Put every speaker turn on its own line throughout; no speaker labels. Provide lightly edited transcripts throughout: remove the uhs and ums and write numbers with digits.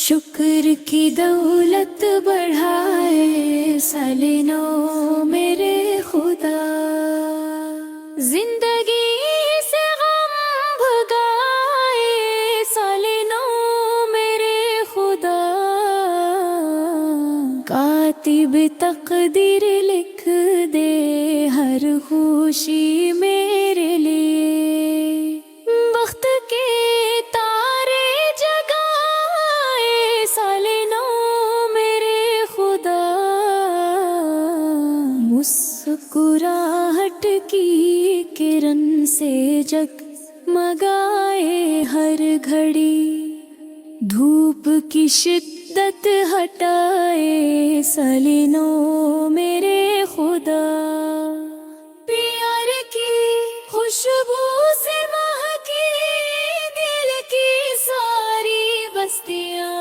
شکر کی دولت بڑھائے سالے نو میرے خدا، زندگی سے غم بھگائے سالے نو میرے خدا، کاتب تقدیر لکھ دے ہر خوشی میرے لیے، وقت کے تارے جگائے سالے نو میرے خدا، مسکراہٹ کی کرن سے جگمگائے ہر گھڑی، دھوپ کی شدت ہٹائے سالے نو میرے خدا، پیار کی خوشبو سے مہکی دل کی ساری بستیاں،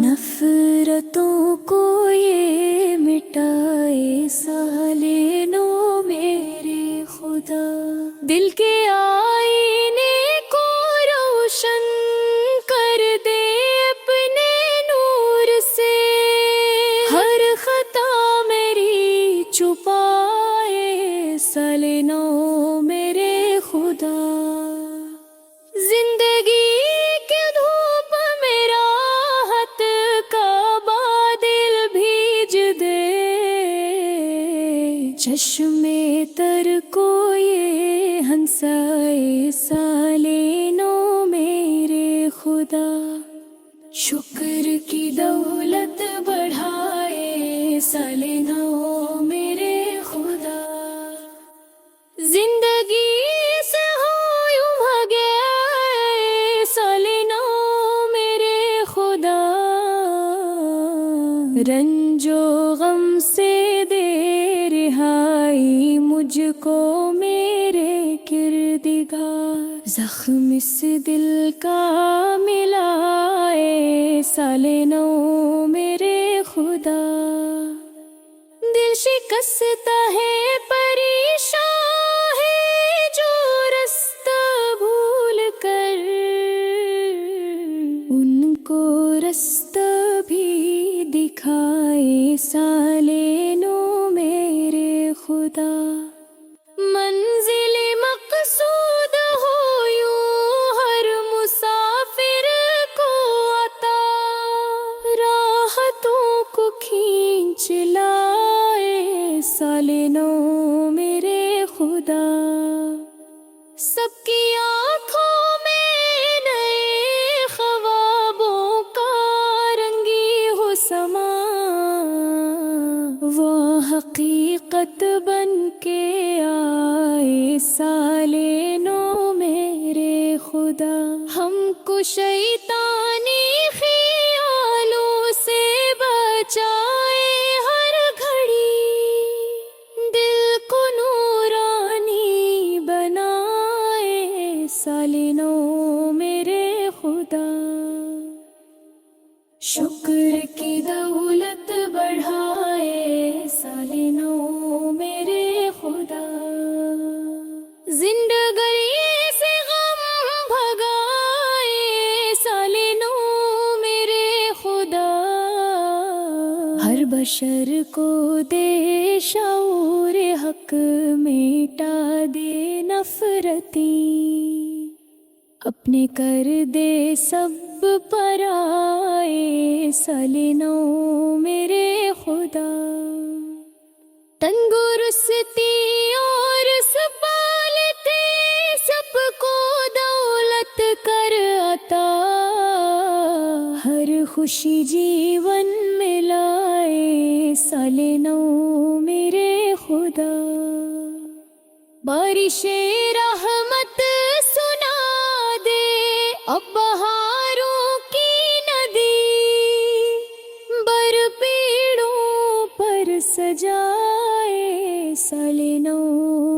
نفرتوں کو یہ مٹائے سالے نو میرے خدا، دل کے آئینے کو روشن کر دے اپنے نور سے، ہر خطا میری چھپائے سالے نو میرے خدا، زندگی کی دھوپ میں راحت کا بادل بھیج دے، چشمے تر کو یہ ہنسائے سالے نو میرے خدا، شکر کی دولت بڑھائے سالے نو میرے خدا، زندگی سے ہو یوں بھگے سالے نو میرے خدا، رنج و غم سے دے رہائی مجھ کو میرے کردگار، زخم اس دل کا ملائے سالے نو میرے خدا، دل شکستہ ہے پریشان ہے جو رستہ بھول کر، ان کو رستہ بھی دکھائے سالے نو میرے خدا، منزل مقصود ہو یوں ہر مسافر کو عطا، راحتوں کو کھینچ لائے سالے نو میرے خدا، سب کی آنکھوں میں نئے خوابوں کا رنگی ہو سما، وہ حقیقت بن کے آئے سالے نو میرے خدا، ہم کو شیطانی خیالوں سے بچائے ہر گھڑی، دل کو نورانی بنائے سالے نو میرے خدا، شکر کی دولت بڑھائے سالے نو میرے خدا، زندگی سے غم بھگائے سالے نو میرے خدا، ہر بشر کو دے شعور حق، مٹا دے نفرتی، اپنے کر دے سب پرائے سالے نو میرے خدا، تندرستی اور سپالتے سب کو دولت کر عطا، ہر خوشی جیون میں لائے سالے نو میرے خدا، بارش رحمت سنا دے اب بہاروں کی ندی، بر پیڑوں پر سجائے سالے نو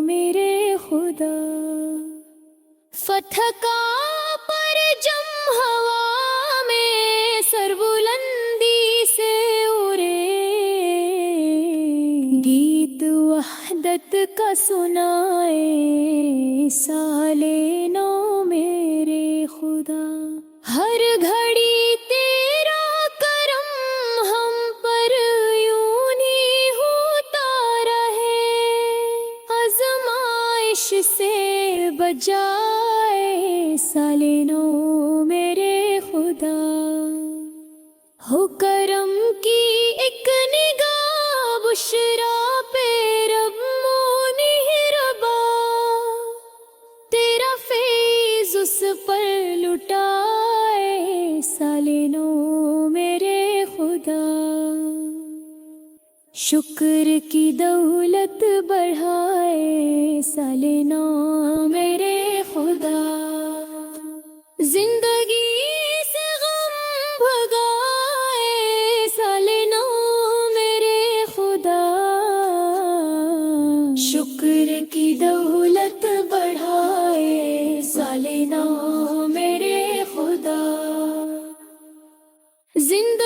میرے خدا، فتح کا پرچم ہوا میں سر بلندی سے اڑے، گیت وحدت کا سنائے سالے نو میرے خدا، ہر گھڑی سال نو میرے خدا، ہو کرم کی ایک نگاہ بشرا پہ رب مونی ربا، تیرا فیض اس پر لٹائے سال نو میرے خدا، شکر کی دولت بڑھائے سال نو میرے خدا، زندگی سے غم بھگائے سال نو میرے خدا، شکر کی دولت بڑھائے سال نو میرے خدا، زندگی